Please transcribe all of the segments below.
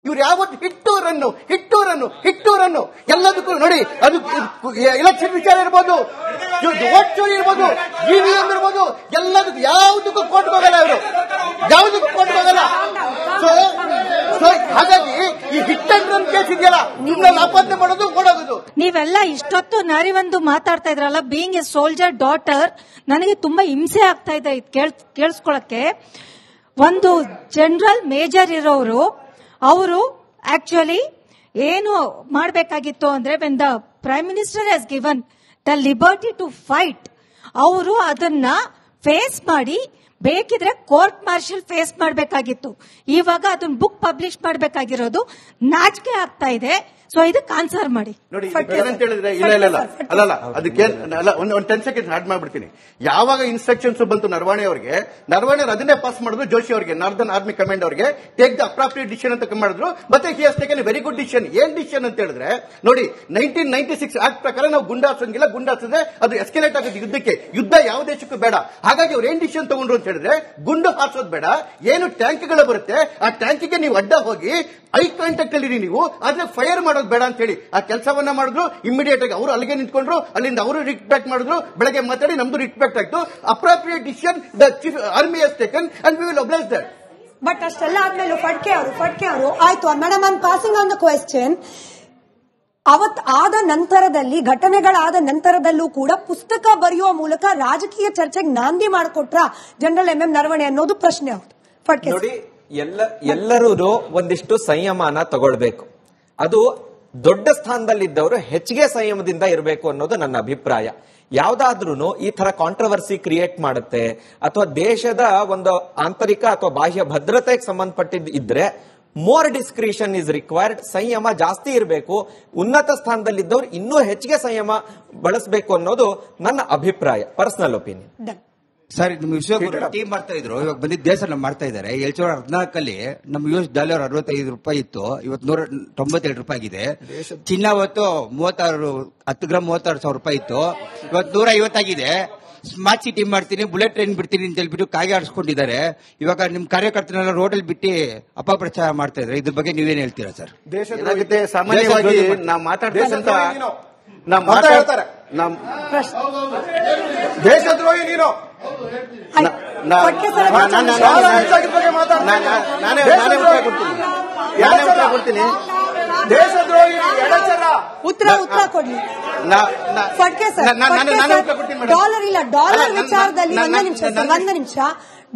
ಇವ್ರು ಯಾವತ್ತು ಹಿಟ್ಟೂರನ್ನು ಎಲ್ಲದಕ್ಕೂ ನೋಡಿ. ಅದು ಎಲೆಕ್ಷನ್ ವಿಚಾರ ಇರ್ಬೋದು, ವೋಟ್ ಚೋರಿ ಇರ್ಬೋದು, EVM ಇರ್ಬೋದು, ಎಲ್ಲದಕ್ಕೂ ಯಾವುದಕ್ಕೂ ಕೋರ್ಟ್ಗೆ ಹೋಗಲ್ಲ ಇವರು, ಯಾವುದಕ್ಕೂ ಕೋರ್ಟ್ಗೆ ಹೋಗಲ್ಲ. ಸೊ ಹಾಗಾಗಿ ಈ ಹಿಟ್ ಅಂಡ್ ರನ್ ಕೇಸ್ ಇದೆಯಲ್ಲ, ನಿಮ್ಮಲ್ಲಿ ಆಪಾದನೆ ಮಾಡೋದು ಕೊಡೋದು. ನೀವೆಲ್ಲ ಇಷ್ಟೊತ್ತು ನಾರಿವಂದು ಮಾತಾಡ್ತಾ ಇದ್ರಲ್ಲ, ಬೀಯಿಂಗ್ ಎ ಸೋಲ್ಜರ್ ಡಾಟರ್, ನನಗೆ ತುಂಬಾ ಹಿಂಸೆ ಆಗ್ತಾ ಇದೆ ಕೇಳಿಸ್ಕೊಳಕ್ಕೆ. ಒಂದು ಜನರಲ್ ಮೇಜರ್ ಇರೋರು, ಅವರು ಆಕ್ಚುಲಿ ಏನು ಮಾಡಬೇಕಾಗಿತ್ತು ಅಂದ್ರೆ, when the prime minister has given the liberty to fight, ಅವರು ಅದನ್ನ ಫೇಸ್ ಮಾಡಿ ಬೇಕಿದ್ರೆ ಕೋರ್ಟ್ ಮಾರ್ಷಲ್ ಫೇಸ್ ಮಾಡಬೇಕಾಗಿತ್ತು. ಇವಾಗ ಅದನ್ನ ಬುಕ್ ಪಬ್ಲಿಷ್ ಮಾಡಬೇಕಾಗಿರೋದು ನಾಚಿಕೆ ಆಗ್ತಾ ಇದೆ. ಸೊ ಇದಕ್ಕೆ ಆನ್ಸರ್ ಮಾಡಿ ನೋಡಿ. ಏನಂತ ಹೇಳಿದ್ರೆ ಇಲ್ಲ ಅದಕ್ಕೆ ಒಂದು 10 ಸೆಕೆಂಡ್ ಆಡ್ ಮಾಡ್ಬಿಡ್ತೀನಿ. ಯಾವಾಗ ಇನ್ಸ್ಟ್ರಕ್ಷನ್ಸ್ ಬಂತು ನರವಣೆ ಅವರಿಗೆ ಅದನ್ನೇ ಪಾಸ್ ಮಾಡಿದ್ರು ಜೋಶಿ ಅವರಿಗೆ, ನಾರ್ದರ್ನ್ ಆರ್ಮಿ ಕಮಾಂಡ್ ಅವರಿಗೆ, ಟೇಕ್ ದ ಅಪ್ರಾಪ್ರಿಯೇಟ್ ಡಿಸಿಷನ್ ಅಂತ ಮಾಡಿದ್ರು. ಮತ್ತೆ he has taken a very good decision. ಏನ್ ಡಿಸಿಷನ್ ಅಂತ ಹೇಳಿದ್ರೆ ನೋಡಿ, 1996 ಆಕ್ಟ್ ಪ್ರಕಾರ ನಾವು ಗುಂಡಾಸಂಗಿಲ್ಲ, ಗುಂಡಾಸಿದ್ರೆ ಅದು ಎಸ್ಕಲೇಟ್ ಆಗುತ್ತೆ ಯುದ್ಧಕ್ಕೆ. ಯುದ್ಧ ಯಾವ ದೇಶಕ್ಕೂ ಬೇಡ. ಹಾಗಾಗಿ ಅವ್ರು ಏನ್ ಡಿಸಿಷನ್ ತಗೊಂಡ್ರು ಅಂತ ಹೇಳಿದ್ರೆ, ಗುಂಡು ಹಾರಿಸೋದು ಬೇಡ, ಏನು ಟ್ಯಾಂಕ್ಗಳು ಬರುತ್ತೆ ಆ ಟ್ಯಾಂಕಿಗೆ ನೀವು ಅಡ್ಡ ಹೋಗಿ ಐ ಕಾಂಟ್ಯಾಕ್ಟ್ ಅಲ್ಲಿ ನೀವು ಆದ್ರೆ ಫೈರ್ ಮಾಡೋದು ಬೇಡ ಅಂತ ಹೇಳಿ ಆ ಕೆಲಸವನ್ನ ಮಾಡಿದ್ರು. ಇಮಿಡಿಯೇಟ್ ಆಗಿ ಅವರು ಅಲ್ಲಿಗೆ ನಿಂತ್ಕೊಂಡ್ರು, ಅಲ್ಲಿಂದ ಅವರು ರಿಟ್ಬ್ಯಾಕ್ ಮಾಡಿದ್ರು. ಬೆಳಗ್ಗೆ ಮಾತಾಡಿ ನಮ್ದು ರಿಟ್ಬ್ಯಾಕ್ ಆಯ್ತು. Appropriate decision the chief army has taken and we will oblige that. But ಅಷ್ಟೆಲ್ಲ ಆದ್ಮೇಲೆ ಫಡ್ಕೆ ಅವರು ಆಯ್ತು madam, I am passing on the question. ಅವತ್ ಆದ ನಂತರದಲ್ಲಿ, ಘಟನೆಗಳಾದ ನಂತರದಲ್ಲೂ ಕೂಡ ಪುಸ್ತಕ ಬರೆಯುವ ಮೂಲಕ ರಾಜಕೀಯ ಚರ್ಚೆಗೆ ನಾಂದಿ ಮಾಡಿಕೊಟ್ರ ಜನರಲ್ ಎಂ ನರವಣೆ ಅನ್ನೋದು ಪ್ರಶ್ನೆ. ಫಡ್ಕೆ ನೋಡಿ, ಎಲ್ಲರೂ ಒಂದಿಷ್ಟು ಸಂಯಮನ ತಗೊಳ್ಬೇಕು. ಅದು ದೊಡ್ಡ ಸ್ಥಾನದಲ್ಲಿದ್ದವರು ಹೆಚ್ಚಿಗೆ ಸಂಯಮದಿಂದ ಇರಬೇಕು ಅನ್ನೋದು ನನ್ನ ಅಭಿಪ್ರಾಯ. ಯಾವ್ದಾದ್ರೂ ಈ ತರ ಕಾಂಟ್ರವರ್ಸಿ ಕ್ರಿಯೇಟ್ ಮಾಡುತ್ತೆ ಅಥವಾ ದೇಶದ ಒಂದು ಆಂತರಿಕ ಅಥವಾ ಬಾಹ್ಯ ಭದ್ರತೆಗೆ ಸಂಬಂಧಪಟ್ಟಿದ್ದು ಇದ್ರೆ ಮೋರ್ ಡಿಸ್ಕ್ರಿಷನ್ ಇಸ್ ರಿಕ್ವೈರ್ಡ್. ಸಂಯಮ ಜಾಸ್ತಿ ಇರಬೇಕು. ಉನ್ನತ ಸ್ಥಾನದಲ್ಲಿದ್ದವರು ಇನ್ನೂ ಹೆಚ್ಚಿಗೆ ಸಂಯಮ ಬಳಸಬೇಕು ಅನ್ನೋದು ನನ್ನ ಅಭಿಪ್ರಾಯ, ಪರ್ಸನಲ್ ಒಪಿನಿಯನ್. ಸರ್, ನಮ್ಮ ವಿಶ್ವ ಟೀಮ್ ಮಾಡ್ತಾ ಇದ್ರು, ಇವಾಗ ಬಂದಿದ್ದ ದೇಶ ಮಾಡ್ತಾ ಇದ್ದಾರೆ. 2014 ನಮ್ಮ $US $65 ಇತ್ತು, ಇವತ್ತು $197 ಆಗಿದೆ. ಚಿನ್ನ ಅವತ್ತು 10 ಗ್ರಾಮ್ 36,000 ಇತ್ತು, ಇವತ್ತು 150 ಆಗಿದೆ. ಸ್ಮಾರ್ಟ್ ಸಿಟಿ ಮಾಡ್ತೀನಿ, ಬುಲೆಟ್ ಟ್ರೈನ್ ಬಿಡ್ತೀನಿ ಅಂತ ಹೇಳ್ಬಿಟ್ಟು ಕಾಗೆ ಆಡಿಸ್ಕೊಂಡಿದ್ದಾರೆ. ಇವಾಗ ನಿಮ್ ಕಾರ್ಯಕರ್ತನೆಲ್ಲ ರೋಡಲ್ಲಿ ಬಿಟ್ಟು ಅಪಪ್ರಚಾರ ಮಾಡ್ತಾ ಇದ್ದಾರೆ. ಇದ್ರ ಬಗ್ಗೆ ನೀವೇನ್ ಹೇಳ್ತೀರಾ ಸರ್? ದೇಶದ ಸಾಮಾನ್ಯವಾಗಿ ನಾವು ಮಾತಾಡ್ತಕ್ಕಂತ ಮಾತಾಡ್ತಾರೆ ದೇಶದ್ರೋಹಿ ನೀನು. ನಾನೇ ಕೊಡ್ತೀನಿ. ದೇಶದ್ರೋಹಿ ಉತ್ತರ ಕೊಡ್ಲಿ. ಡಾಲರ್ ಇಲ್ಲ, ಡಾಲರ್ ವಿಚಾರದಲ್ಲಿ ಒಂದು ನಿಮಿಷ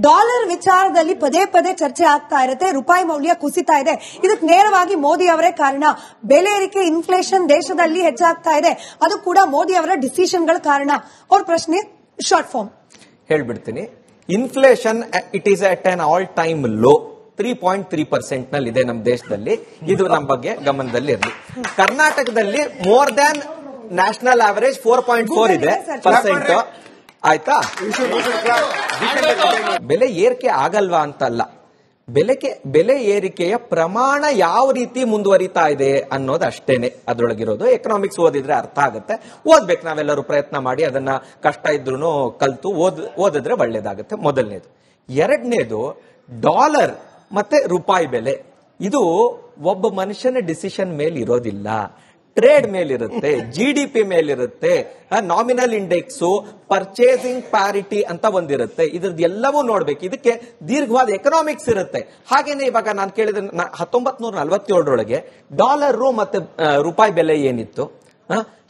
ಡಾಲರ್ ವಿಚಾರದಲ್ಲಿ ಪದೇ ಚರ್ಚೆ ಆಗ್ತಾ ಇರುತ್ತೆ. ರೂಪಾಯಿ ಮೌಲ್ಯ ಕುಸಿತಾ ಇದೆ. ಇದಕ್ಕೆ ನೇರವಾಗಿ ಮೋದಿ ಅವರೇ ಕಾರಣ. ಬೆಲೆ ಏರಿಕೆ, ಇನ್ಫ್ಲೇಷನ್ ದೇಶದಲ್ಲಿ ಹೆಚ್ಚಾಗ್ತಾ ಇದೆ, ಅದು ಕೂಡ ಮೋದಿ ಅವರ ಡಿಸಿಷನ್ಗಳ ಕಾರಣ. ಅವ್ರ ಪ್ರಶ್ನೆ ಶಾರ್ಟ್ ಫಾರ್ಮ್ ಹೇಳ್ಬಿಡ್ತೀನಿ. Inflation it is at an all time low, 3.3% ನಲ್ಲಿ ಇದೆ ನಮ್ಮ ದೇಶದಲ್ಲಿ. ಇದು ನಮ್ಮ ಬಗ್ಗೆ ಗಮನದಲ್ಲಿ ಇರಲಿ. ಕರ್ನಾಟಕದಲ್ಲಿ ಮೋರ್ ದ್ಯಾನ್ ನ್ಯಾಷನಲ್ ಆವರೇಜ್ 4.4 ಇದೆ %. ಆಯ್ತಾ? ಬೆಲೆ ಏರಿಕೆ ಆಗಲ್ವಾ ಅಂತಲ್ಲ, ಬೆಲೆ ಏರಿಕೆಯ ಪ್ರಮಾಣ ಯಾವ ರೀತಿ ಮುಂದುವರಿತಾ ಇದೆ ಅನ್ನೋದು ಅಷ್ಟೇನೆ ಅದರೊಳಗಿರೋದು. ಎಕನಾಮಿಕ್ಸ್ ಓದಿದ್ರೆ ಅರ್ಥ ಆಗುತ್ತೆ. ಓದ್ಬೇಕು, ನಾವೆಲ್ಲರೂ ಪ್ರಯತ್ನ ಮಾಡಿ ಅದನ್ನ ಕಷ್ಟ ಇದ್ರೂ ಕಲ್ತು ಓದಿದ್ರೆ ಒಳ್ಳೇದಾಗುತ್ತೆ. ಮೊದಲನೇದು. ಎರಡನೇದು, ಡಾಲರ್ ಮತ್ತೆ ರೂಪಾಯಿ ಬೆಲೆ, ಇದು ಒಬ್ಬ ಮನುಷ್ಯನ ಡಿಸಿಷನ್ ಮೇಲೆ ಇರೋದಿಲ್ಲ, ಟ್ರೇಡ್ ಮೇಲಿರುತ್ತೆ, GDP ಮೇಲಿರುತ್ತೆ, ನಾಮಿನಲ್ ಇಂಡೆಕ್ಸ್, ಪರ್ಚೇಸಿಂಗ್ ಪ್ಯಾರಿಟಿ ಅಂತ ಒಂದಿರುತ್ತೆ. ಇದ್ರದ್ದು ಎಲ್ಲವೂ ನೋಡ್ಬೇಕು. ಇದಕ್ಕೆ ದೀರ್ಘವಾದ ಎಕನಾಮಿಕ್ಸ್ ಇರುತ್ತೆ. ಹಾಗೇನೆ ಇವಾಗ ನಾನು ಕೇಳಿದ 1947 ಡಾಲರ್ ಮತ್ತೆ ರೂಪಾಯಿ ಬೆಲೆ ಏನಿತ್ತು,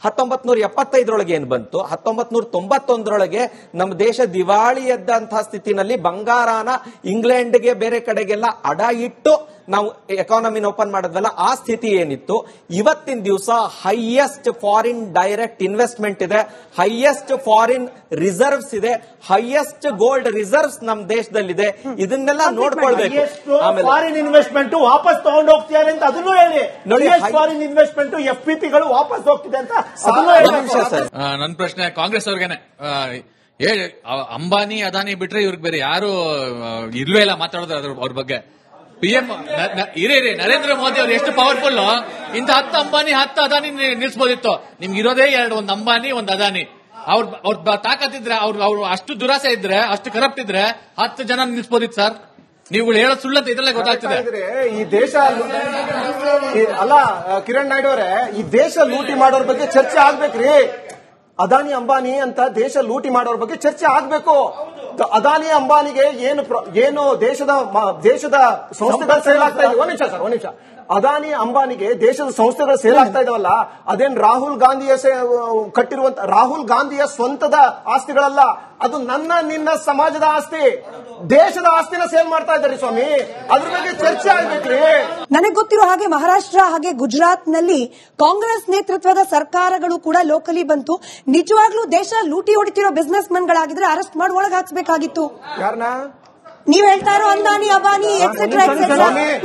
1975 ಏನ್ ಬಂತು, 1991 ನಮ್ಮ ದೇಶ ದಿವಾಳಿಯದ್ದಂತಹ ಸ್ಥಿತಿನಲ್ಲಿ ಬಂಗಾರನ ಇಂಗ್ಲೆಂಡ್ಗೆ ಬೇರೆ ಕಡೆಗೆಲ್ಲ ಅಡ ಇಟ್ಟು ನಾವು ಎಕಾನಮಿನ ಓಪನ್ ಮಾಡಿದ್ವಲ್ಲ, ಆ ಸ್ಥಿತಿ ಏನಿತ್ತು. ಇವತ್ತಿನ ದಿವಸ ಹೈಯೆಸ್ಟ್ ಫಾರಿನ್ ಡೈರೆಕ್ಟ್ ಇನ್ವೆಸ್ಟ್ಮೆಂಟ್ ಇದೆ, ಹೈಯೆಸ್ಟ್ ಫಾರಿನ್ ರಿಸರ್ವ್ಸ್ ಇದೆ, ಹೈಯೆಸ್ಟ್ ಗೋಲ್ಡ್ ರಿಸರ್ವ್ಸ್ ನಮ್ಮ ದೇಶದಲ್ಲಿದೆ. ಇದನ್ನೆಲ್ಲ ನೋಡ್ಕೊಳ್ಬೇಕು. ಆಮೇಲೆ ಫಾರಿನ್ ಇನ್ವೆಸ್ಟ್ಮೆಂಟ್ ವಾಪಸ್ ತಗೊಂಡು ಹೋಗ್ತಿದ್ದಾರೆ ಅಂತ ಅದನ್ನು ಹೇಳಿ ನೋಡಿ. ಫಾರಿನ್ ಇನ್ವೆಸ್ಟ್ಮೆಂಟ್ FPPಗಳು ವಾಪಸ್ ಹೋಗ್ತಿದೆ ಅಂತ ಅದನ್ನು ಹೇಳಿ. ನನ್ನ ಪ್ರಶ್ನೆ ಕಾಂಗ್ರೆಸ್ ಅವ್ರಿಗೇನೆ, ಅಂಬಾನಿ ಅದಾನಿ ಬಿಟ್ರೆ ಇವ್ರಿಗೆ ಬೇರೆ ಯಾರು ಇಲ್ವೇ ಇಲ್ಲ ಮಾತಾಡೋದು ಅವ್ರ ಬಗ್ಗೆ. PM ನರೇಂದ್ರ ಮೋದಿ ಅವರು ಎಷ್ಟು ಪವರ್ಫುಲ್, ಇಂತ 10 ಅಂಬಾನಿ 10 ಅದಾನಿ ನಿಲ್ಸ್ಬೋದಿತ್ತು. ನಿಮ್ಗೆ ಇರೋದೇ ಒಂದು ಅಂಬಾನಿ ಒಂದು ಅದಾನಿ. ಅವ್ರ ತಾಕತ್ತಿದ್ರೆ, ಅವ್ರು ಅಷ್ಟು ದುರಾಸೆ ಇದ್ರೆ, ಅಷ್ಟು ಕರಪ್ಟ್ ಇದ್ರೆ 10 ಜನ ನಿಲ್ಸ್ಬೋದಿತ್ತು ಸರ್. ನೀವುಗಳು ಹೇಳೋದು ಸುಳ್ಳಂತ ಇದ್ರಲ್ಲೇ ಗೊತ್ತಾಗ್ತಿದೆ. ಈ ದೇಶ ಅಲ್ಲ ಕಿರಣ್ ನಾಯ್ಡು ಅವರೇ, ಈ ದೇಶ ಲೂಟಿ ಮಾಡೋರ್ ಬಗ್ಗೆ ಚರ್ಚೆ ಆಗ್ಬೇಕ್ರಿ. ಅದಾನಿ ಅಂಬಾನಿ ಅಂತ ದೇಶ ಲೂಟಿ ಮಾಡೋರ್ ಬಗ್ಗೆ ಚರ್ಚೆ ಆಗ್ಬೇಕು. ಅದಾನಿ ಅಂಬಾನಿಗೆ ಏನು ದೇಶದ ಸಂಸ್ಥೆಗಳು ಸೇಲ್ ಆಗ್ತಾ ಇದೆ. ಒಂದ್ ನಿಮಿಷ ಅದಾನಿ ಅಂಬಾನಿಗೆ ದೇಶದ ಸಂಸ್ಥೆಗಳು ಸೇಲ್ ಆಗ್ತಾ ಇದಾವಲ್ಲ, ಅದೇನ್ ರಾಹುಲ್ ಗಾಂಧಿಯ ಸ್ವಂತದ ಆಸ್ತಿಗಳಲ್ಲ, ಅದು ನಿನ್ನ ಸಮಾಜದ ಆಸ್ತಿ, ದೇಶದ ಆಸ್ತಿನ ಸೇಲ್ ಮಾಡ್ತಾ ಇದ್ದಾರೆ ಸ್ವಾಮಿ. ಅದ್ರ ಬಗ್ಗೆ ಚರ್ಚೆ ಆಗ್ಬೇಕ್ರಿ. ನನಗೆ ಗೊತ್ತಿರೋ ಹಾಗೆ ಮಹಾರಾಷ್ಟ್ರ ಹಾಗೆ ಗುಜರಾತ್ ನಲ್ಲಿ ಕಾಂಗ್ರೆಸ್ ನೇತೃತ್ವದ ಸರ್ಕಾರಗಳು ಕೂಡ ಲೋಕಲಿ ಬಂತು. ನಿಜವಾಗ್ಲೂ ದೇಶ ಲೂಟಿ ಹೊಡಿತಿರೋ ಬಿಸ್ನೆಸ್ ಮೆನ್ ಗಳಾಗಿದ್ರೆ ಅರೆಸ್ಟ್ ಮಾಡಿ ಒಳಗೆ ಹಾಕ್ಸ್ಬೇಕಾಗಿತ್ತು. ಯಾರನ್ನ ನೀವ್ ಹೇಳ್ತಾ ಇರೋ ಅಂದಾನಿ ಅಬಾನಿ ಎಕ್ಸೆಟ್ರಾ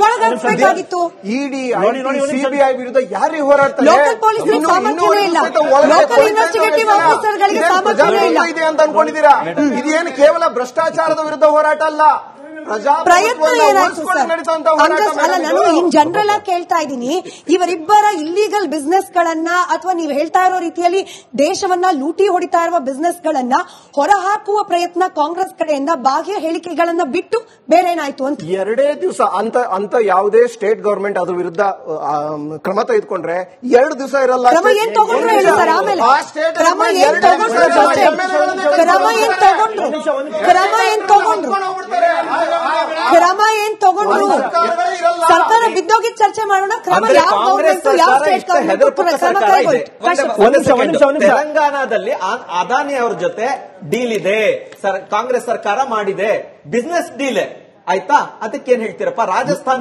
ಒಳಗೆ ಹಾಕ್ಸ್ಬೇಕಾಗಿತ್ತು. ಇಡಿ ಸಿಬಿಐ ವಿರುದ್ಧ ಯಾರಿಗೆ ಹೋರಾಡ್ತಾರೆ? ಲೋಕಲ್ ಪೊಲೀಸರಿಗೆ ಸಾಮರ್ಥ್ಯವೇ ಇಲ್ಲ, ಲೋಕಲ್ ಇನ್ವೆಸ್ಟಿಗೇಟಿವ್ ಆಫೀಸರ್ ಗಳಿಗೆ ಸಾಮರ್ಥ್ಯವೇ ಇಲ್ಲ. ಇದೆ ಅಂತ ಅನ್ಕೊಂಡಿದ್ದೀರಾ? ಇದೇನು ಕೇವಲ ಭ್ರಷ್ಟಾಚಾರದ ವಿರುದ್ಧ ಹೋರಾಟ ಅಲ್ಲ, ಪ್ರಯತ್ನ ಏನಾಯ್ತು ಸರ್? ಅಲ್ಲ, ನಾನು ಇನ್ ಜನರಲ್ ಆಗಿ ಕೇಳ್ತಾ ಇದ್ದೀನಿ, ಇವರಿಬ್ಬರ ಇಲ್ಲಿಗಲ್ ಬಿಸ್ನೆಸ್ ಗಳನ್ನ ಅಥವಾ ನೀವು ಹೇಳ್ತಾ ಇರೋ ರೀತಿಯಲ್ಲಿ ದೇಶವನ್ನ ಲೂಟಿ ಹೊಡಿತಾ ಇರುವ ಬಿಸ್ನೆಸ್ ಗಳನ್ನ ಹೊರಹಾಕುವ ಪ್ರಯತ್ನ ಕಾಂಗ್ರೆಸ್ ಕಡೆಯಿಂದ ಬಾಹ್ಯ ಹೇಳಿಕೆಗಳನ್ನ ಬಿಟ್ಟು ಬೇರೆ ಏನಾಯ್ತು ಅಂತ. 2 ದಿವಸ ಅಂತ ಯಾವುದೇ ಸ್ಟೇಟ್ ಗವರ್ಮೆಂಟ್ ಅದ್ರ ವಿರುದ್ಧ ಕ್ರಮ ತೆಗೆದುಕೊಂಡ್ರೆ 2 ದಿವಸ ಇರಲ್ಲ. ಕ್ರಮ ಏನ್ ತಗೊಂಡ್ರು ಹೇಳಿ ಸರ್. ಆಮೇಲೆ ಕ್ರಮ ಏನ್ ತಗೊಂಡ್ರು ಸರ್ಕಾರ ಬಿದ್ದೋಗಿ ಚರ್ಚೆ ಮಾಡೋಣ. ಕ್ರಮ ಯಾವ ಗವರ್ಮೆಂಟ್ ಯಾವ ಸ್ಟೇಟ್ ಗವರ್ಮೆಂಟ್? ತೆಲಂಗಾಣದಲ್ಲಿ ಅದಾನಿ ಅವ್ರ ಜೊತೆ ಡೀಲ್ ಇದೆ, ಕಾಂಗ್ರೆಸ್ ಸರ್ಕಾರ ಮಾಡಿದೆ, ಬಿಸ್ನೆಸ್ ಡೀಲ್ ಆಯ್ತಾ? ಅದಕ್ಕೇನ್ ಹೇಳ್ತೀರಪ್ಪ? ರಾಜಸ್ಥಾನ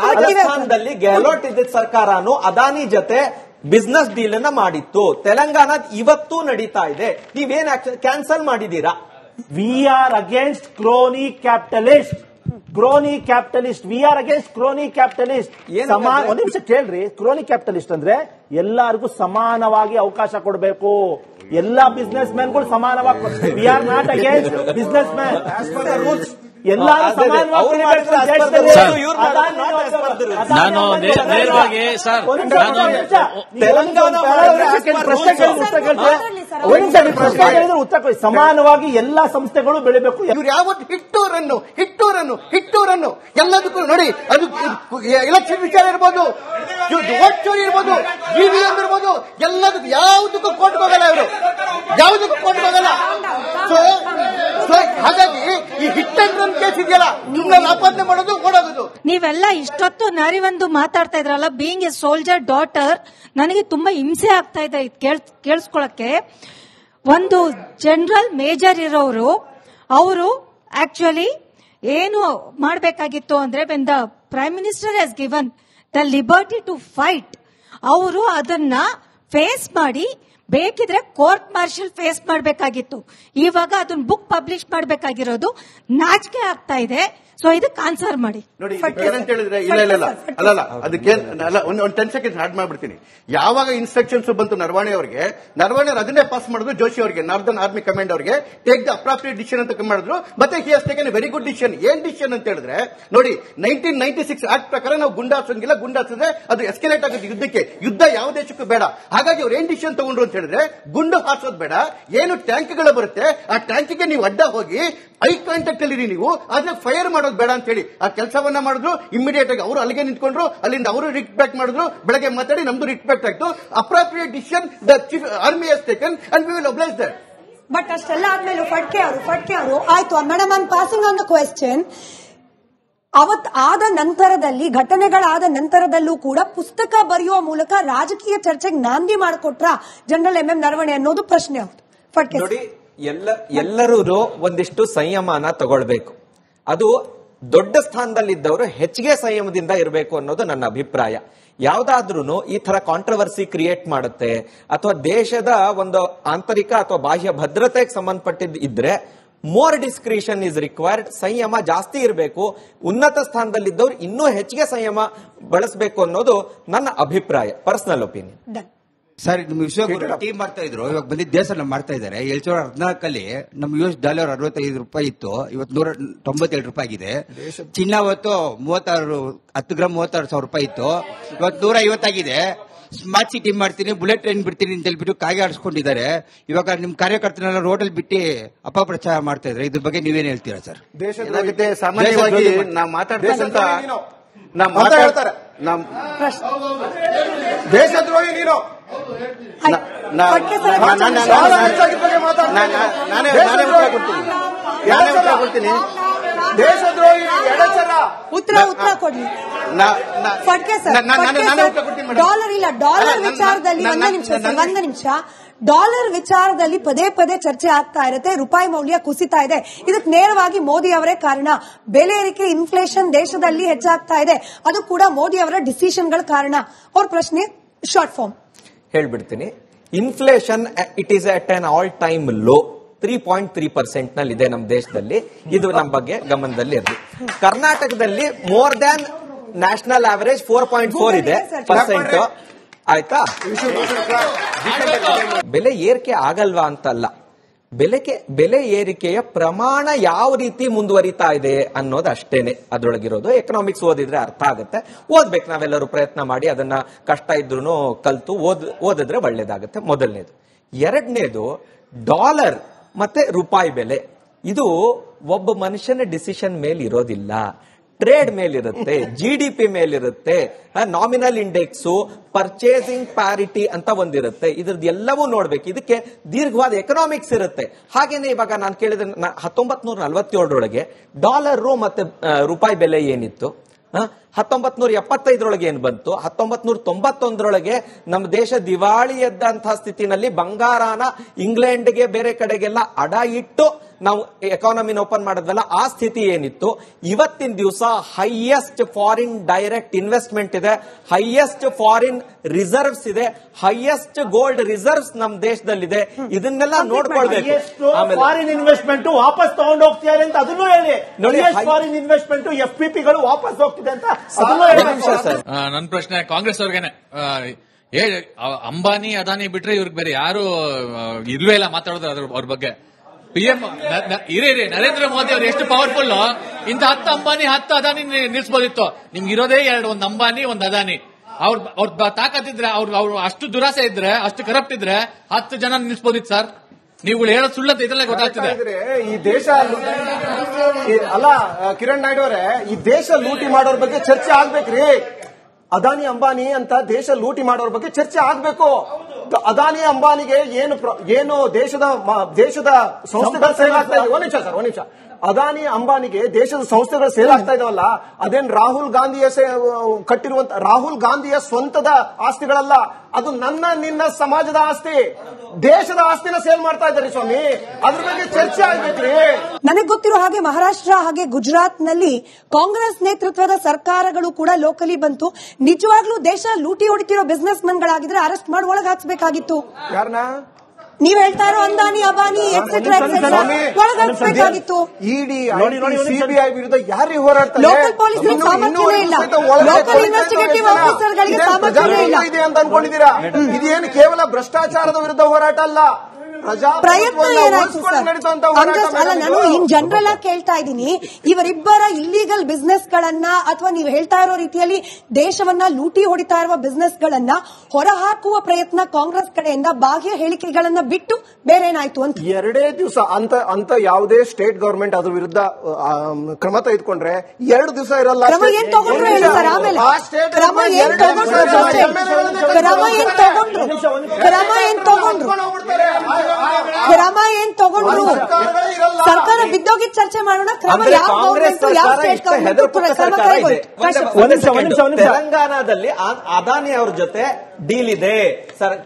ರಾಜಸ್ಥಾನದಲ್ಲಿ ಗೆಹ್ಲೋಟ್ ಇದ್ದ ಸರ್ಕಾರನು ಅದಾನಿ ಜೊತೆ ಬಿಸ್ನೆಸ್ ಡೀಲ್ ಅನ್ನ ಮಾಡಿತ್ತು. ತೆಲಂಗಾಣ ಇವತ್ತು ನಡೀತಾ ಇದೆ. ನೀವೇನ್ ಕ್ಯಾನ್ಸಲ್ ಮಾಡಿದೀರಾ? We are against crony capitalist. We are against crony capitalist. ಒಂದ್ ನಿಮಿಷ ಕೇಳ್ರಿ. ಕ್ರೋನಿ ಕ್ಯಾಪಿಟಲಿಸ್ಟ್ ಅಂದ್ರೆ ಎಲ್ಲರಿಗೂ ಸಮಾನವಾಗಿ ಅವಕಾಶ ಕೊಡಬೇಕು, ಎಲ್ಲಾ ಬಿಸ್ನೆಸ್ ಮ್ಯಾನ್ಗಳು ಸಮಾನವಾಗಿ. We are not against business man. ಎಲ್ಲರೂ ಸಮಾನವಾಗಿ ನಾನು ನೇರವಾಗಿ ಸರ್ ಸಮಾನವಾಗಿ ಎಲ್ಲಾ ಸಂಸ್ಥೆಗಳು ಬೆಳಿಬೇಕು. ಇವ್ರು ಯಾವತ್ತು ಹಿಟ್ಟೂರನ್ನು ಎಲ್ಲದಕ್ಕೂ ನೋಡಿ, ಅದು ಎಲೆಕ್ಷನ್ ವಿಚಾರ ಇರ್ಬೋದು, ವೋಟ್ ಚೋರಿ ಇರ್ಬೋದು, ಇವಿಎಂ ಇರ್ಬೋದು, ಎಲ್ಲದಕ್ಕೂ ಯಾವುದಕ್ಕೂ ಕೋರ್ಟ್ ಹೋಗಲ್ಲ. ಇವರು ಯಾವುದಕ್ಕೂ ಕೋರ್ಟ್ ಹೋಗಲ್ಲ. ಹಾಗಾಗಿ ಈ ಹಿಟ್ ಅಂಡ್ ರನ್ ಕೇಸ್ ಇದೆಯಲ್ಲ, ನಿಮ್ಮನ್ನ ಆಪಾದನೆ ಮಾಡೋದು ಓಡೋಗೋದು. ನೀವೆಲ್ಲ ಇಷ್ಟೊತ್ತು ನಾರಿವಂದು ಮಾತಾಡ್ತಾ ಇದ್ರಲ್ಲ, ಬೀಯಿಂಗ್ ಎ ಸೋಲ್ಜರ್ ಡಾಟರ್, ನನಗೆ ತುಂಬಾ ಹಿಂಸೆ ಆಗ್ತಾ ಇದೆ ಕೇಳಿಸ್ಕೊಳಕ್ಕೆ. ಒಂದು ಜನರಲ್ ಮೇಜರ್ ಇರೋರು, ಅವರು ಆಕ್ಚುಲಿ ಏನು ಮಾಡಬೇಕಾಗಿತ್ತು ಅಂದ್ರೆ, when the prime minister has given the liberty to fight, ಅವರು ಅದನ್ನ ಫೇಸ್ ಮಾಡಿ ಬೇಕಿದ್ರೆ ಕೋರ್ಟ್ ಮಾರ್ಷಲ್ ಫೇಸ್ ಮಾಡಬೇಕಾಗಿತ್ತು. ಇವಾಗ ಅದನ್ನ ಬುಕ್ ಪಬ್ಲಿಷ್ ಮಾಡಬೇಕಾಗಿರೋದು ನಾಚಿಕೆ ಆಗ್ತಾ ಇದೆ. ಸೊ ಇದಕ್ಕೆ ಆನ್ಸರ್ ಮಾಡಿ. ನೋಡಿ, ಏನಂತ ಹೇಳಿದ್ರೆ ಇಲ್ಲ ಅದಕ್ಕೆ ಒಂದು 10 ಸೆಕೆಂಡ್ಸ್ ಆಡ್ ಮಾಡ್ಬಿಡ್ತೀನಿ. ಯಾವಾಗ ಇನ್ಸ್ಟ್ರಕ್ಷನ್ಸ್ ಬಂತು ನರವಾಣೆ ಅವರಿಗೆ ಅದನ್ನೇ ಪಾಸ್ ಮಾಡಿದ್ರು. ಜೋಶಿ ಅವರಿಗೆ, ನಾರ್ದನ್ ಆರ್ಮಿ ಕಮಾಂಡ್ ಅವರಿಗೆ ಟೇಕ್ ದ ಅಪ್ರಾಪ್ರಿಯೇಟ್ ಡಿಸಿಷನ್ ಅಂತ ಮಾಡಿದ್ರು. ಮತ್ತೆ he has taken a very good decision. ಏನ್ ಡಿಸಿಷನ್ ಅಂತ ಹೇಳಿದ್ರೆ, ನೋಡಿ 1996 ಆಕ್ಟ್ ಪ್ರಕಾರ ನಾವು ಗುಂಡಾಸಂಗಿಲ್ಲ, ಗುಂಡಾಸಿದ್ರೆ ಅದು ಎಸ್ಕಲೇಟ್ ಆಗುತ್ತೆ ಯುದ್ಧಕ್ಕೆ. ಯುದ್ಧ ಯಾವ ದೇಶಕ್ಕೂ ಬೇಡ. ಹಾಗಾಗಿ ಅವ್ರು ಏನ್ ಡಿಸಿಷನ್ ತಗೊಂಡ್ರು ಅಂತ ಹೇಳಿದ್ರೆ, ಗುಂಡು ಹಾರಿಸೋದು ಬೇಡ, ಏನು ಟ್ಯಾಂಕ್ಗಳು ಬರುತ್ತೆ ಆ ಟ್ಯಾಂಕಿಗೆ ನೀವು ಅಡ್ಡ ಹೋಗಿ ಐ ಕಾಂಟ್ಯಾಕ್ಟ್ ಅಲ್ಲಿ ನೀವು ಅದನ್ನ ಫೈರ್ ಮಾಡೋದು ಬೇಡ ಅಂತ ಹೇಳಿ ಆ ಕೆಲಸವನ್ನ ಮಾಡಿದ್ರು. ಇಮಿಡಿಯೇಟ್ ಆಗಿ ಅವರು ಅಲ್ಲಿಗೆ ನಿಂತ್ಕೊಂಡ್ರು, ಅಲ್ಲಿಂದ ಅವರು ರಿಟ್ ಬ್ಯಾಕ್ ಮಾಡಿದ್ರು. ಬೆಳಗ್ಗೆ ಮಾತಾಡಿ ನಮ್ದು ರಿಟ್ ಬ್ಯಾಕ್ ಆಯ್ತು. Appropriate decision the chief army ಹಸ್ taken and we will oblige that. But ಅಷ್ಟೆಲ್ಲ ಆದ್ಮೇಲೆ ಫಡ್ಕೆ ಅವರು ಆಯ್ತು. Madam, I am passing on the question. ಆದ ನಂತರದಲ್ಲಿ, ಘಟನೆಗಳಾದ ನಂತರದಲ್ಲೂ ಕೂಡ ಪುಸ್ತಕ ಬರೆಯುವ ಮೂಲಕ ರಾಜಕೀಯ ಚರ್ಚೆಗೆ ನಾಂದಿ ಮಾಡಿಕೊಟ್ರ ಜನರಲ್ ಎಂ ನರವಣೆ ಅನ್ನೋದು ಪ್ರಶ್ನೆ. ನೋಡಿ, ಎಲ್ಲರೂ ಒಂದಿಷ್ಟು ಸಂಯಮನ ತಗೊಳ್ಬೇಕು. ಅದು ದೊಡ್ಡ ಸ್ಥಾನದಲ್ಲಿದ್ದವರು ಹೆಚ್ಚಿಗೆ ಸಂಯಮದಿಂದ ಇರಬೇಕು ಅನ್ನೋದು ನನ್ನ ಅಭಿಪ್ರಾಯ. ಯಾವ್ದಾದ್ರೂ ಈ ತರ ಕಾಂಟ್ರವರ್ಸಿ ಕ್ರಿಯೇಟ್ ಮಾಡುತ್ತೆ ಅಥವಾ ದೇಶದ ಒಂದು ಆಂತರಿಕ ಅಥವಾ ಬಾಹ್ಯ ಭದ್ರತೆಗೆ ಸಂಬಂಧಪಟ್ಟಿದ್ದು ಇದ್ರೆ ಮೋರ್ ಡಿಸ್ಕ್ರಿಷನ್ ಇಸ್ ರಿಕ್ವೈರ್ಡ್. ಸಂಯಮ ಜಾಸ್ತಿ ಇರಬೇಕು. ಉನ್ನತ ಸ್ಥಾನದಲ್ಲಿದ್ದವರು ಇನ್ನೂ ಹೆಚ್ಚಿಗೆ ಸಂಯಮ ಬಳಸಬೇಕು ಅನ್ನೋದು ನನ್ನ ಅಭಿಪ್ರಾಯ, ಪರ್ಸನಲ್ ಒಪಿನಿಯನ್. ಸರ್, ನಮ್ಮ ವಿಶ್ವಗುರು ಟೀಮ್ ಮಾಡ್ತಾ ಇದ್ರು, ಇವಾಗ ಬಂದಿದ್ದ ದೇಶ ಮಾಡ್ತಾ ಇದ್ದಾರೆ. 2014 ನಮ್ಮ US ಡಾಲರ್ 65 ರೂಪಾಯಿ ಇತ್ತು, ಇವತ್ತು 197 ರೂಪಾಯಿ ಆಗಿದೆ. ಚಿನ್ನ ಅವತ್ತು 10 ಗ್ರಾಮ್ 36,000 ರೂಪಾಯಿ ಇತ್ತು, ಇವತ್ತು 150 ಆಗಿದೆ. ಸ್ಮಾರ್ಟ್ ಸಿಟಿ ಮಾಡ್ತೀನಿ, ಬುಲೆಟ್ ಟ್ರೈನ್ ಬಿಡ್ತೀನಿ ಅಂತ ಹೇಳ್ಬಿಟ್ಟು ಕಾಗೆ ಆಡಿಸ್ಕೊಂಡಿದ್ದಾರೆ. ಇವಾಗ ನಿಮ್ ಕಾರ್ಯಕರ್ತನೆಲ್ಲ ರೋಡಲ್ಲಿ ಬಿಟ್ಟು ಅಪಪ್ರಚಾರ ಮಾಡ್ತಾ ಇದ್ರೆ ಇದ್ರ ಬಗ್ಗೆ ನೀವೇನ್ ಹೇಳ್ತೀರಾ ಸರ್? ಏನಾಗುತ್ತೆ ಸಾಮಾನ್ಯವಾಗಿ ನಾವು ಮಾತಾಡ್ತಕ್ಕಂತ ಹೇಳ್ತಾರೆ ದೇಶದ್ರೋಹಿ ನೀನು ಕೊಡ್ತೀನಿ. ದೇಶದ್ರೋಹಿ ಎಡಚರ ಉತ್ತರ ಕೊಡ್ಲಿ. ಫಡ್ಕೆ ಸರ್, ಡಾಲರ್ ಇಲ್ಲ, ಡಾಲರ್ ವಿಚಾರದಲ್ಲಿ ಒಂದು ನಿಮಿಷ ಡಾಲರ್ ವಿಚಾರದಲ್ಲಿ ಪದೇ ಪದೇ ಚರ್ಚೆ ಆಗ್ತಾ ಇರುತ್ತೆ. ರೂಪಾಯಿ ಮೌಲ್ಯ ಕುಸಿತಾ ಇದೆ. ಇದಕ್ಕೆ ನೇರವಾಗಿ ಮೋದಿ ಅವರೇ ಕಾರಣ. ಬೆಲೆ ಏರಿಕೆ, ಇನ್ಫ್ಲೇಷನ್ ದೇಶದಲ್ಲಿ ಹೆಚ್ಚಾಗ್ತಾ ಇದೆ. ಅದು ಕೂಡ ಮೋದಿ ಅವರ ಡಿಸಿಷನ್ಗಳ ಕಾರಣ. ಅವ್ರ ಪ್ರಶ್ನೆ ಶಾರ್ಟ್ ಫಾರ್ಮ್ ಹೇಳ್ಬಿಡ್ತೀನಿ. Inflation it is at an all time low 3.3% ನಲ್ಲಿ ಇದೆ ನಮ್ಮ ದೇಶದಲ್ಲಿ. ಇದು ನಮ್ಮ ಬಗ್ಗೆ ಗಮನದಲ್ಲಿ ಇರಲಿ. ಕರ್ನಾಟಕದಲ್ಲಿ ಮೋರ್ ದ್ಯಾನ್ ನ್ಯಾಷನಲ್ ಆವರೇಜ್ 4.4 ಇದೆ ಪರ್ಸೆಂಟ್. ಆಯ್ತಾ? ಬೆಲೆ ಏರಿಕೆ ಆಗಲ್ವಾ ಅಂತಲ್ಲ, ಬೆಲೆ ಏರಿಕೆಯ ಪ್ರಮಾಣ ಯಾವ ರೀತಿ ಮುಂದುವರಿತಾ ಇದೆ ಅನ್ನೋದು ಅಷ್ಟೇನೆ ಅದ್ರೊಳಗಿರೋದು. ಎಕನಾಮಿಕ್ಸ್ ಓದಿದ್ರೆ ಅರ್ಥ ಆಗುತ್ತೆ. ಓದ್ಬೇಕು, ನಾವೆಲ್ಲರೂ ಪ್ರಯತ್ನ ಮಾಡಿ ಅದನ್ನ ಕಷ್ಟ ಇದ್ರೂ ಕಲ್ತು ಓದಿದ್ರೆ ಒಳ್ಳೇದಾಗುತ್ತೆ. ಮೊದಲನೇದು. ಎರಡನೇದು, ಡಾಲರ್ ಮತ್ತೆ ರೂಪಾಯಿ ಬೆಲೆ ಇದು ಒಬ್ಬ ಮನುಷ್ಯನ ಡಿಸಿಷನ್ ಮೇಲೆ ಇರೋದಿಲ್ಲ. ಟ್ರೇಡ್ ಮೇಲಿರುತ್ತೆ, GDP ಮೇಲಿರುತ್ತೆ, ನಾಮಿನಲ್ ಇಂಡೆಕ್ಸ್, ಪರ್ಚೇಸಿಂಗ್ ಪ್ಯಾರಿಟಿ ಅಂತ ಒಂದಿರುತ್ತೆ. ಇದ್ರದ್ದು ಎಲ್ಲವೂ ನೋಡ್ಬೇಕು. ಇದಕ್ಕೆ ದೀರ್ಘವಾದ ಎಕನಾಮಿಕ್ಸ್ ಇರುತ್ತೆ. ಹಾಗೇನೆ ಇವಾಗ ನಾನು ಕೇಳಿದ 1947 ಡಾಲರ್ ಮತ್ತೆ ರೂಪಾಯಿ ಬೆಲೆ ಏನಿತ್ತು, 1975 ಏನ್ ಬಂತು, 1991 ನಮ್ಮ ದೇಶ ದಿವಾಳಿ ಎದ್ದಂತಹ ಸ್ಥಿತಿನಲ್ಲಿ ಬಂಗಾರನ ಇಂಗ್ಲೆಂಡ್ಗೆ ಬೇರೆ ಕಡೆಗೆಲ್ಲ ಅಡ ಇಟ್ಟು ನಾವು ಎಕಾನಮಿನ ಓಪನ್ ಮಾಡಿದ್ವಲ್ಲ, ಆ ಸ್ಥಿತಿ ಏನಿತ್ತು. ಇವತ್ತಿನ ದಿವಸ ಹೈಯೆಸ್ಟ್ ಫಾರಿನ್ ಡೈರೆಕ್ಟ್ ಇನ್ವೆಸ್ಟ್ಮೆಂಟ್ ಇದೆ, ಹೈಯೆಸ್ಟ್ ಫಾರಿನ್ ರಿಸರ್ವ್ಸ್ ಇದೆ, ಹೈಯೆಸ್ಟ್ ಗೋಲ್ಡ್ ರಿಸರ್ವ್ಸ್ ನಮ್ಮ ದೇಶದಲ್ಲಿದೆ. ಇದನ್ನೆಲ್ಲ ನೋಡ್ಕೊಳ್ಬೇಕು. ಫಾರಿನ್ ಇನ್ವೆಸ್ಟ್ಮೆಂಟ್ ವಾಪಸ್ ತಗೊಂಡು ಹೋಗ್ತಿದ್ದಾರೆ ಅಂತ ಅದನ್ನು ಹೇಳಿ. ಫಾರಿನ್ ಇನ್ವೆಸ್ಟ್ಮೆಂಟ್ FPPಗಳು ವಾಪಸ್ ಹೋಗ್ತಿದೆ ಅಂತ ಅದನ್ನು ಹೇಳಿ. ನನ್ನ ಪ್ರಶ್ನೆ ಕಾಂಗ್ರೆಸ್ ಅವ್ರಿಗೇನೆ. ಅಂಬಾನಿ ಅದಾನಿ ಬಿಟ್ರೆ ಇವ್ರಿಗೆ ಬೇರೆ ಯಾರು ಇಲ್ವೇ ಇಲ್ಲ ಮಾತಾಡೋದು ಅವ್ರ ಬಗ್ಗೆ. PM ನರೇಂದ್ರ ಮೋದಿ ಅವರು ಎಷ್ಟು ಪವರ್ಫುಲ್, ಇಂತ 10 ಅಂಬಾನಿ 10 ಅದಾನಿ ನಿಲ್ಸ್ಬೋದಿತ್ತು. ನಿಮ್ಗೆ ಇರೋದೇ ಒಂದು ಅಂಬಾನಿ ಒಂದು ಅದಾನಿ. ಅವ್ರ ತಾಕತ್ತಿದ್ರೆ ಅವ್ರು ಅಷ್ಟು ದುರಾಸೆ ಇದ್ರೆ, ಅಷ್ಟು ಕರಪ್ಟ್ ಇದ್ರೆ 10 ಜನ ನಿಲ್ಸ್ಬೋದಿತ್ತು ಸರ್. ನೀವು ಹೇಳೋದು ಸುಳ್ಳಂತ ಇದ್ರಲ್ಲೇ ಗೊತ್ತಾಗ್ತಿದೆ. ಈ ದೇಶ ಅಲ್ಲ ಕಿರಣ್ ನಾಯ್ಡು ಅವರೇ, ಈ ದೇಶ ಲೂಟಿ ಮಾಡೋರ್ ಬಗ್ಗೆ ಚರ್ಚೆ ಆಗ್ಬೇಕ್ರಿ. ಅದಾನಿ ಅಂಬಾನಿ ಅಂತ ದೇಶ ಲೂಟಿ ಮಾಡೋರ್ ಬಗ್ಗೆ ಚರ್ಚೆ ಆಗ್ಬೇಕು. ಅದಾನಿ ಅಂಬಾನಿಗೆ ಏನು ದೇಶದ ಸಂಸ್ಥೆಗಳು ಸೇಲ್ ಆಗ್ತಾ ಇದೆ. ಒಂದ್ ನಿಮಿಷ ಅದಾನಿ ಅಂಬಾನಿಗೆ ದೇಶದ ಸಂಸ್ಥೆಗಳು ಸೇಲ್ ಆಗ್ತಾ ಇದಾವಲ್ಲ, ಅದೇನ್ ರಾಹುಲ್ ಗಾಂಧಿಯ ಸ್ವಂತದ ಆಸ್ತಿಗಳಲ್ಲ. ಅದು ನಿನ್ನ ಸಮಾಜದ ಆಸ್ತಿ, ದೇಶದ ಆಸ್ತಿನ ಸೇಲ್ ಮಾಡ್ತಾ ಇದ್ದಾರೆ ಸ್ವಾಮಿ. ಅದ್ರ ಬಗ್ಗೆ ಚರ್ಚೆ ಆಗ್ಬೇಕ್ರಿ. ನನಗೆ ಗೊತ್ತಿರೋ ಹಾಗೆ ಮಹಾರಾಷ್ಟ್ರ ಹಾಗೆ ಗುಜರಾತ್ ನಲ್ಲಿ ಕಾಂಗ್ರೆಸ್ ನೇತೃತ್ವದ ಸರ್ಕಾರಗಳು ಕೂಡ ಲೋಕಲಿ ಬಂತು. ನಿಜವಾಗ್ಲೂ ದೇಶ ಲೂಟಿ ಹೊಡಿತಿರೋ ಬಿಸ್ನೆಸ್ ಮನ್ಗಳಾಗಿದ್ರೆ ಅರೆಸ್ಟ್ ಮಾಡಿ ಒಳಗೆ ಹಾಕ್ಸ್ಬೇಕಾಗಿತ್ತು. ಯಾರನ್ನ? ನೀವ್ ಹೇಳ್ತಾ ಇರೋ ಅಂದಾನಿ ಅಬಾನಿ ಎಕ್ಸೆಟ್ರಾ ಒಳಗೆ ಹಾಕ್ಸ್ಬೇಕಾಗಿತ್ತು. ಇಡಿ CBI ವಿರುದ್ಧ ಯಾರು ಹೋರಾಡ್ತಾರೆ? ಲೋಕಲ್ ಪೊಲೀಸ್ ಸಾಮರ್ಥ್ಯವೇ ಇಲ್ಲ, ಲೋಕಲ್ ಇನ್ವೆಸ್ಟಿಗೇಟಿವ್ ಆಫೀಸರ್ಗಳಿಗೆ ಸಾಮರ್ಥ್ಯವೇ ಇಲ್ಲ ಅಂತ ಅನ್ಕೊಂಡಿದ್ದೀರಾ? ಇದೇನು ಕೇವಲ ಭ್ರಷ್ಟಾಚಾರದ ವಿರುದ್ಧ ಹೋರಾಟ ಅಲ್ಲ, ಪ್ರಯತ್ನ ಏನಾಯ್ತು ಸರ್? ಅಲ್ಲ, ನಾನು ಇನ್ ಜನರಲ್ ಆಗಿ ಕೇಳ್ತಾ ಇದ್ದೀನಿ. ಇವರಿಬ್ಬರ ಇಲ್ಲಿಗಲ್ ಬಿಸ್ನೆಸ್ ಗಳನ್ನ ಅಥವಾ ನೀವು ಹೇಳ್ತಾ ಇರೋ ರೀತಿಯಲ್ಲಿ ದೇಶವನ್ನ ಲೂಟಿ ಹೊಡಿತಾ ಇರುವ ಬಿಸ್ನೆಸ್ ಗಳನ್ನ ಹೊರಹಾಕುವ ಪ್ರಯತ್ನ ಕಾಂಗ್ರೆಸ್ ಕಡೆಯಿಂದ ಬಾಹ್ಯ ಹೇಳಿಕೆಗಳನ್ನ ಬಿಟ್ಟು ಬೇರೆ ಏನಾಯ್ತು ಅಂತ. 2 ದಿವಸ ಅಂತ ಯಾವುದೇ ಸ್ಟೇಟ್ ಗವರ್ಮೆಂಟ್ ಅದ್ರ ವಿರುದ್ಧ ಕ್ರಮ ತೆಗೆದುಕೊಂಡ್ರೆ 2 ದಿವಸ ಇರಲ್ಲ. ಕ್ರಮ ಏನ್ ತಗೊಂಡ್ರು ಹೇಳಿ ಸರ್. ಆಮೇಲೆ ಕ್ರಮ ಏನ್ ತಗೊಂಡ್ರು ಸರ್ಕಾರ ಬಿದ್ದೋಗಿದ್ ಚರ್ಚೆ ಮಾಡೋಣ. ಕ್ರಮ ಯಾವ ಗವರ್ಮೆಂಟ್ ಯಾವ ಸ್ಟೇಟ್ ಗವರ್ಮೆಂಟ್? ತೆಲಂಗಾಣದಲ್ಲಿ ಅದಾನಿ ಅವ್ರ ಜೊತೆ ಡೀಲ್ ಇದೆ,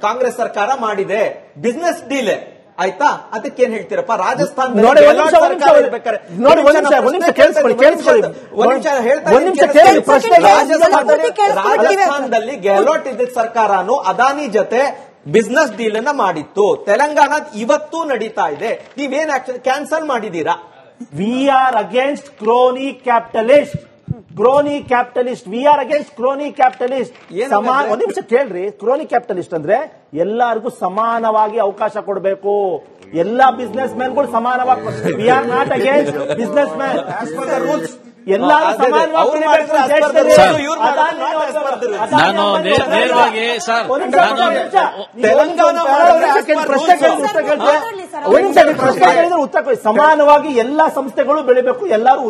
ಕಾಂಗ್ರೆಸ್ ಸರ್ಕಾರ ಮಾಡಿದೆ, ಬಿಸ್ನೆಸ್ ಡೀಲ್ ಆಯ್ತಾ? ಅದಕ್ಕೇನ್ ಹೇಳ್ತೀರಪ್ಪ? ರಾಜಸ್ಥಾನ ರಾಜಸ್ಥಾನದಲ್ಲಿ ಗೆಹ್ಲೋಟ್ ಇದ್ದ ಸರ್ಕಾರನು ಅದಾನಿ ಜೊತೆ ಬಿಸ್ನೆಸ್ ಡೀಲ್ ಅನ್ನ ಮಾಡಿತ್ತು. ತೆಲಂಗಾಣ ಇವತ್ತು ನಡೀತಾ ಇದೆ. ನೀವೇನ್ ಕ್ಯಾನ್ಸಲ್ ಮಾಡಿದೀರಾ? We are against crony capitalist. We are against crony capitalist. ಒಂದ್ ನಿಮಿಷ ಕೇಳ್ರಿ. ಕ್ರೋನಿ ಕ್ಯಾಪಿಟಲಿಸ್ಟ್ ಅಂದ್ರೆ ಎಲ್ಲರಿಗೂ ಸಮಾನವಾಗಿ ಅವಕಾಶ ಕೊಡಬೇಕು. ಎಲ್ಲಾ ಬಿಸ್ನೆಸ್ ಮ್ಯಾನ್ಗಳು ಸಮಾನವಾಗಿ. We are not against business man. As per the rules ಎಲ್ಲರೂ ಸಮಾನವಾಗಿ ಬೆಳಿಬೇಕು ದೇಶದಲ್ಲಿ. ನಾನು ನೇರವಾಗಿ ಸರ್ ಪ್ರಶ್ನೆ ಕೇಳಿದ್ರೆ ಉತ್ತರ ಕೊಡಿ. ಸಮಾನವಾಗಿ ಎಲ್ಲಾ ಸಂಸ್ಥೆಗಳು ಬೆಳಿಬೇಕು, ಎಲ್ಲರೂ